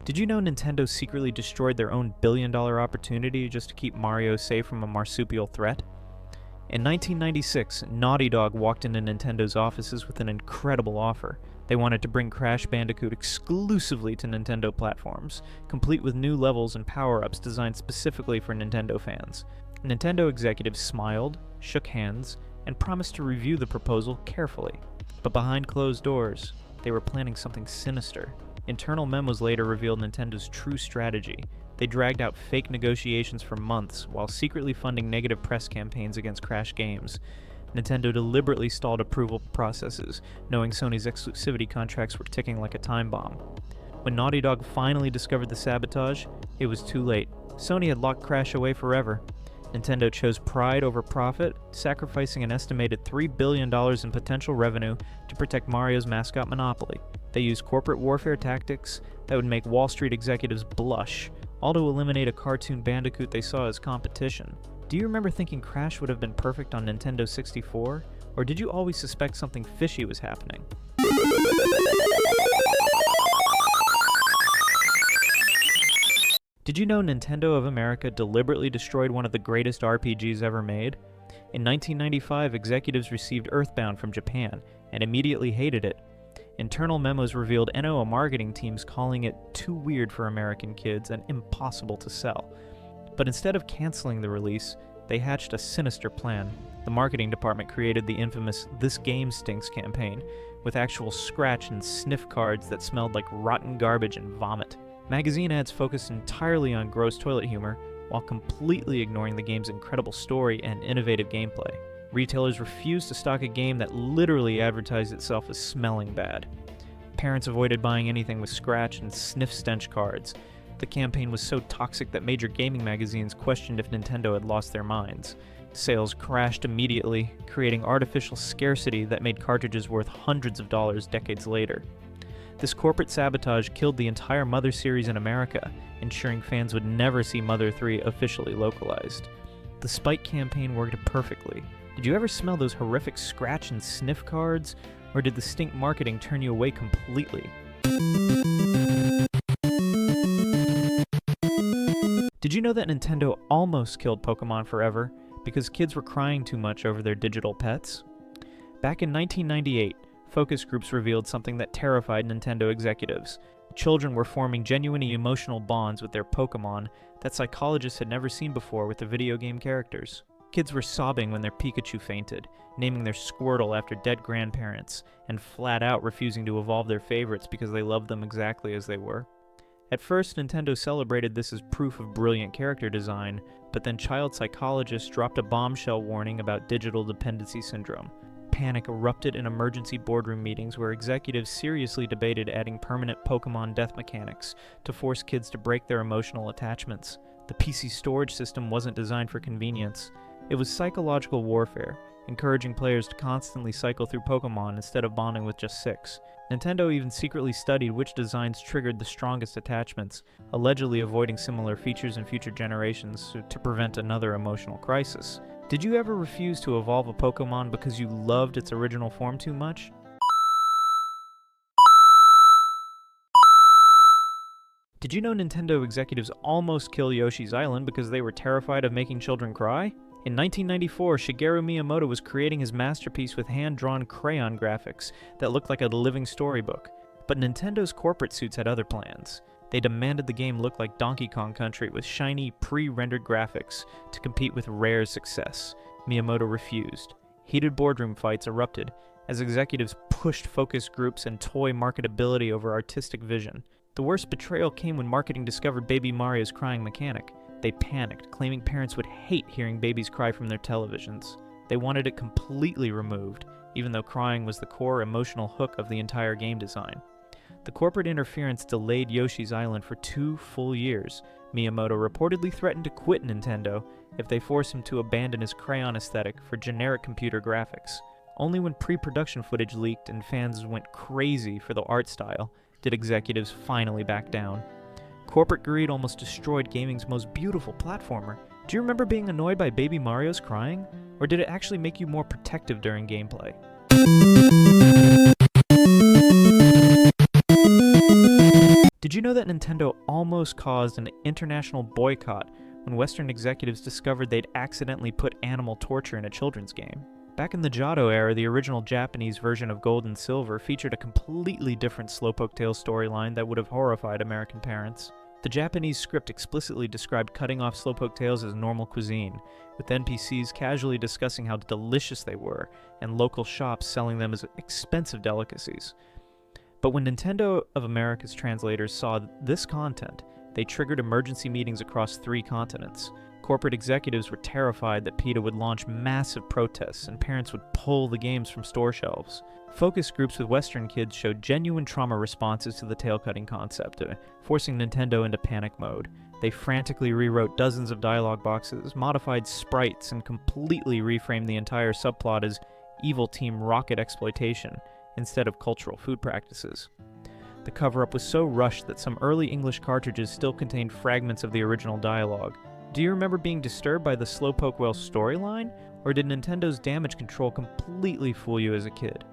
Did you know Nintendo secretly destroyed their own billion-dollar opportunity just to keep Mario safe from a marsupial threat? In 1996, Naughty Dog walked into Nintendo's offices with an incredible offer. They wanted to bring Crash Bandicoot exclusively to Nintendo platforms, complete with new levels and power-ups designed specifically for Nintendo fans. Nintendo executives smiled, shook hands, and promised to review the proposal carefully. But behind closed doors, they were planning something sinister. Internal memos later revealed Nintendo's true strategy. They dragged out fake negotiations for months while secretly funding negative press campaigns against Crash games. Nintendo deliberately stalled approval processes, knowing Sony's exclusivity contracts were ticking like a time bomb. When Naughty Dog finally discovered the sabotage, it was too late. Sony had locked Crash away forever. Nintendo chose pride over profit, sacrificing an estimated $3 billion in potential revenue to protect Mario's mascot monopoly. They used corporate warfare tactics that would make Wall Street executives blush, all to eliminate a cartoon Bandicoot they saw as competition. Do you remember thinking Crash would have been perfect on Nintendo 64? Or did you always suspect something fishy was happening? Did you know Nintendo of America deliberately destroyed one of the greatest RPGs ever made? In 1995, executives received Earthbound from Japan and immediately hated it. Internal memos revealed NO marketing teams calling it too weird for American kids and impossible to sell. But instead of canceling the release, they hatched a sinister plan. The marketing department created the infamous "This Game Stinks" campaign, with actual scratch and sniff cards that smelled like rotten garbage and vomit. Magazine ads focused entirely on gross toilet humor, while completely ignoring the game's incredible story and innovative gameplay. Retailers refused to stock a game that literally advertised itself as smelling bad. Parents avoided buying anything with scratch and sniff stench cards. The campaign was so toxic that major gaming magazines questioned if Nintendo had lost their minds. Sales crashed immediately, creating artificial scarcity that made cartridges worth hundreds of dollars decades later. This corporate sabotage killed the entire Mother series in America, ensuring fans would never see Mother 3 officially localized. The Spike campaign worked perfectly. Did you ever smell those horrific scratch and sniff cards, or did the stink marketing turn you away completely? Did you know that Nintendo almost killed Pokémon forever because kids were crying too much over their digital pets? Back in 1998, focus groups revealed something that terrified Nintendo executives. Children were forming genuine emotional bonds with their Pokémon that psychologists had never seen before with the video game characters. Kids were sobbing when their Pikachu fainted, naming their Squirtle after dead grandparents, and flat out refusing to evolve their favorites because they loved them exactly as they were. At first, Nintendo celebrated this as proof of brilliant character design, but then child psychologists dropped a bombshell warning about digital dependency syndrome. Panic erupted in emergency boardroom meetings where executives seriously debated adding permanent Pokémon death mechanics to force kids to break their emotional attachments. The PC storage system wasn't designed for convenience. It was psychological warfare, encouraging players to constantly cycle through Pokémon instead of bonding with just 6. Nintendo even secretly studied which designs triggered the strongest attachments, allegedly avoiding similar features in future generations to prevent another emotional crisis. Did you ever refuse to evolve a Pokémon because you loved its original form too much? Did you know Nintendo executives almost killed Yoshi's Island because they were terrified of making children cry? In 1994, Shigeru Miyamoto was creating his masterpiece with hand-drawn crayon graphics that looked like a living storybook. But Nintendo's corporate suits had other plans. They demanded the game look like Donkey Kong Country with shiny, pre-rendered graphics to compete with Rare's success. Miyamoto refused. Heated boardroom fights erupted as executives pushed focus groups and toy marketability over artistic vision. The worst betrayal came when marketing discovered Baby Mario's crying mechanic. They panicked, claiming parents would hate hearing babies cry from their televisions. They wanted it completely removed, even though crying was the core emotional hook of the entire game design. The corporate interference delayed Yoshi's Island for 2 full years. Miyamoto reportedly threatened to quit Nintendo if they forced him to abandon his crayon aesthetic for generic computer graphics. Only when pre-production footage leaked and fans went crazy for the art style did executives finally back down. Corporate greed almost destroyed gaming's most beautiful platformer. Do you remember being annoyed by Baby Mario's crying? Or did it actually make you more protective during gameplay? Did Did you know that Nintendo almost caused an international boycott when Western executives discovered they'd accidentally put animal torture in a children's game? Back in the Johto era, the original Japanese version of Gold and Silver featured a completely different Slowpoke Tales storyline that would have horrified American parents. The Japanese script explicitly described cutting off Slowpoke Tales as normal cuisine, with NPCs casually discussing how delicious they were, and local shops selling them as expensive delicacies. But when Nintendo of America's translators saw this content, they triggered emergency meetings across 3 continents. Corporate executives were terrified that PETA would launch massive protests and parents would pull the games from store shelves. Focus groups with Western kids showed genuine trauma responses to the tail-cutting concept, forcing Nintendo into panic mode. They frantically rewrote dozens of dialogue boxes, modified sprites, and completely reframed the entire subplot as evil Team Rocket exploitation instead of cultural food practices. The cover-up was so rushed that some early English cartridges still contained fragments of the original dialogue. Do you remember being disturbed by the Slowpoke Well storyline, or did Nintendo's damage control completely fool you as a kid?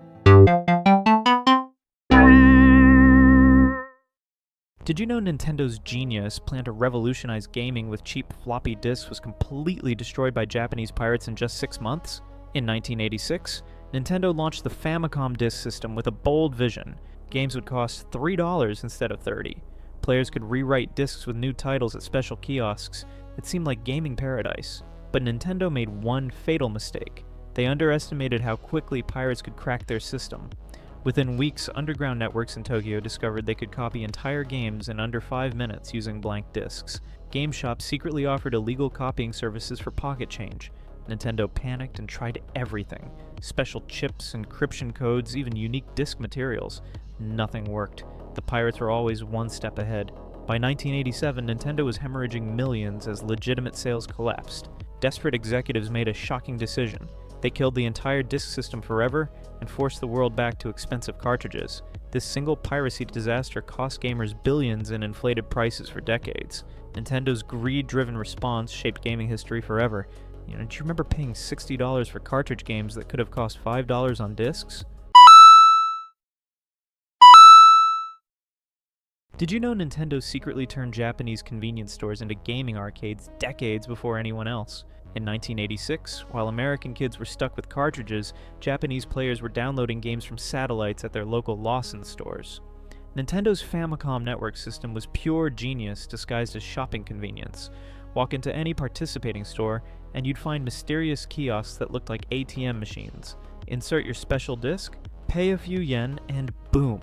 Did you know Nintendo's genius plan to revolutionize gaming with cheap floppy disks was completely destroyed by Japanese pirates in just 6 months? In 1986, Nintendo launched the Famicom disk system with a bold vision. Games would cost $3 instead of $30. Players could rewrite discs with new titles at special kiosks. It seemed like gaming paradise. But Nintendo made one fatal mistake. They underestimated how quickly pirates could crack their system. Within weeks, underground networks in Tokyo discovered they could copy entire games in under 5 minutes using blank discs. Game shops secretly offered illegal copying services for pocket change. Nintendo panicked and tried everything. Special chips, encryption codes, even unique disc materials. Nothing worked. The pirates were always one step ahead. By 1987, Nintendo was hemorrhaging millions as legitimate sales collapsed. Desperate executives made a shocking decision. They killed the entire disc system forever and forced the world back to expensive cartridges. This single piracy disaster cost gamers billions in inflated prices for decades. Nintendo's greed-driven response shaped gaming history forever. Do you remember paying $60 for cartridge games that could have cost $5 on discs? Did you know Nintendo secretly turned Japanese convenience stores into gaming arcades decades before anyone else? In 1986, while American kids were stuck with cartridges, Japanese players were downloading games from satellites at their local Lawson stores. Nintendo's Famicom network system was pure genius disguised as shopping convenience. Walk into any participating store, and you'd find mysterious kiosks that looked like ATM machines. Insert your special disc, pay a few yen, and boom!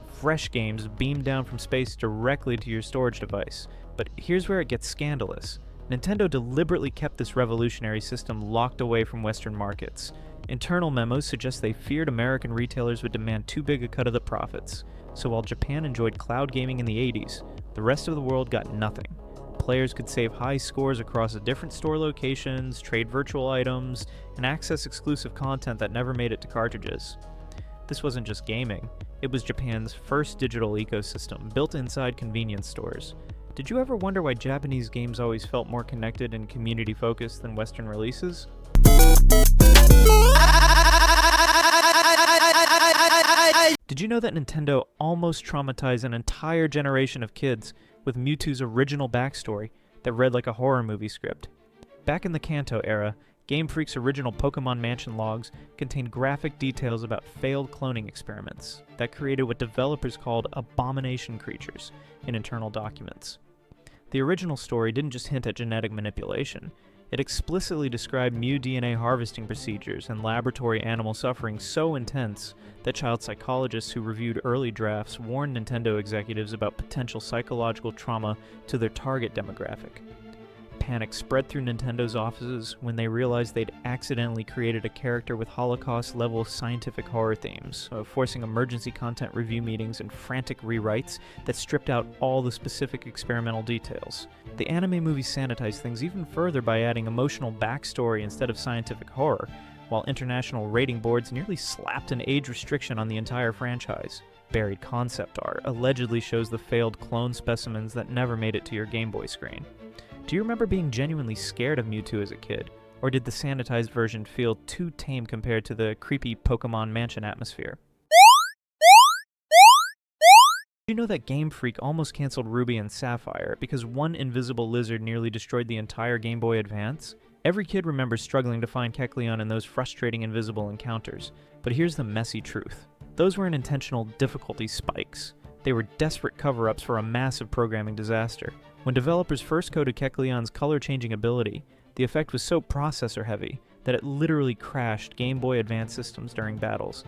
Fresh games beamed down from space directly to your storage device. But here's where it gets scandalous. Nintendo deliberately kept this revolutionary system locked away from Western markets. Internal memos suggest they feared American retailers would demand too big a cut of the profits. So while Japan enjoyed cloud gaming in the 80s, the rest of the world got nothing. Players could save high scores across different store locations, trade virtual items, and access exclusive content that never made it to cartridges. This wasn't just gaming. It was Japan's first digital ecosystem, built inside convenience stores. Did you ever wonder why Japanese games always felt more connected and community-focused than Western releases? Did you know that Nintendo almost traumatized an entire generation of kids with Mewtwo's original backstory that read like a horror movie script? Back in the Kanto era, Game Freak's original Pokémon Mansion logs contained graphic details about failed cloning experiments that created what developers called abomination creatures in internal documents. The original story didn't just hint at genetic manipulation. It explicitly described Mew DNA harvesting procedures and laboratory animal suffering so intense that child psychologists who reviewed early drafts warned Nintendo executives about potential psychological trauma to their target demographic. Panic spread through Nintendo's offices when they realized they'd accidentally created a character with Holocaust-level scientific horror themes, forcing emergency content review meetings and frantic rewrites that stripped out all the specific experimental details. The anime movie sanitized things even further by adding emotional backstory instead of scientific horror, while international rating boards nearly slapped an age restriction on the entire franchise. Buried concept art allegedly shows the failed clone specimens that never made it to your Game Boy screen. Do you remember being genuinely scared of Mewtwo as a kid? Or did the sanitized version feel too tame compared to the creepy Pokémon Mansion atmosphere? Did you know that Game Freak almost canceled Ruby and Sapphire because one invisible lizard nearly destroyed the entire Game Boy Advance? Every kid remembers struggling to find Kecleon in those frustrating invisible encounters, but here's the messy truth. Those weren't intentional difficulty spikes. They were desperate cover-ups for a massive programming disaster. When developers first coded Kecleon's color-changing ability, the effect was so processor-heavy that it literally crashed Game Boy Advance systems during battles.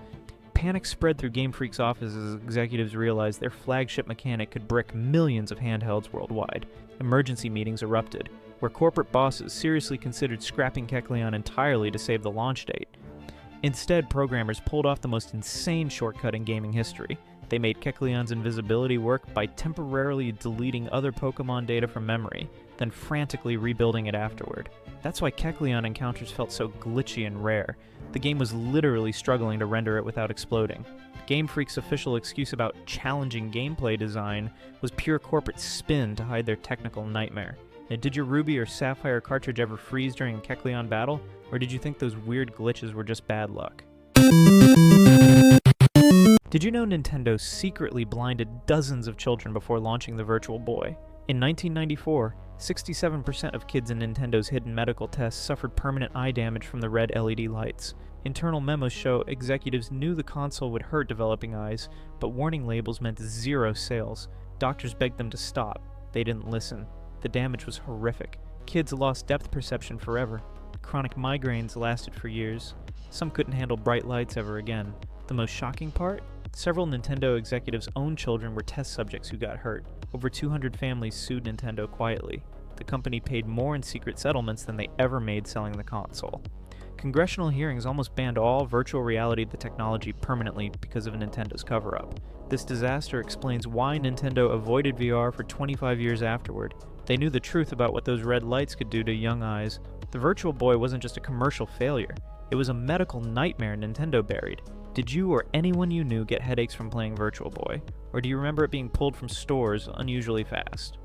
Panic spread through Game Freak's office as executives realized their flagship mechanic could brick millions of handhelds worldwide. Emergency meetings erupted, where corporate bosses seriously considered scrapping Kecleon entirely to save the launch date. Instead, programmers pulled off the most insane shortcut in gaming history. They made Kecleon's invisibility work by temporarily deleting other Pokémon data from memory, then frantically rebuilding it afterward. That's why Kecleon encounters felt so glitchy and rare. The game was literally struggling to render it without exploding. Game Freak's official excuse about challenging gameplay design was pure corporate spin to hide their technical nightmare. Now, did your Ruby or Sapphire cartridge ever freeze during a Kecleon battle, or did you think those weird glitches were just bad luck? Did you know Nintendo secretly blinded dozens of children before launching the Virtual Boy? In 1994, 67% of kids in Nintendo's hidden medical tests suffered permanent eye damage from the red LED lights. Internal memos show executives knew the console would hurt developing eyes, but warning labels meant zero sales. Doctors begged them to stop. They didn't listen. The damage was horrific. Kids lost depth perception forever. Chronic migraines lasted for years. Some couldn't handle bright lights ever again. The most shocking part? Several Nintendo executives' own children were test subjects who got hurt. Over 200 families sued Nintendo quietly. The company paid more in secret settlements than they ever made selling the console. Congressional hearings almost banned all virtual reality the technology permanently because of Nintendo's cover-up. This disaster explains why Nintendo avoided VR for 25 years afterward. They knew the truth about what those red lights could do to young eyes. The Virtual Boy wasn't just a commercial failure. It was a medical nightmare Nintendo buried. Did you or anyone you knew get headaches from playing Virtual Boy? Or do you remember it being pulled from stores unusually fast?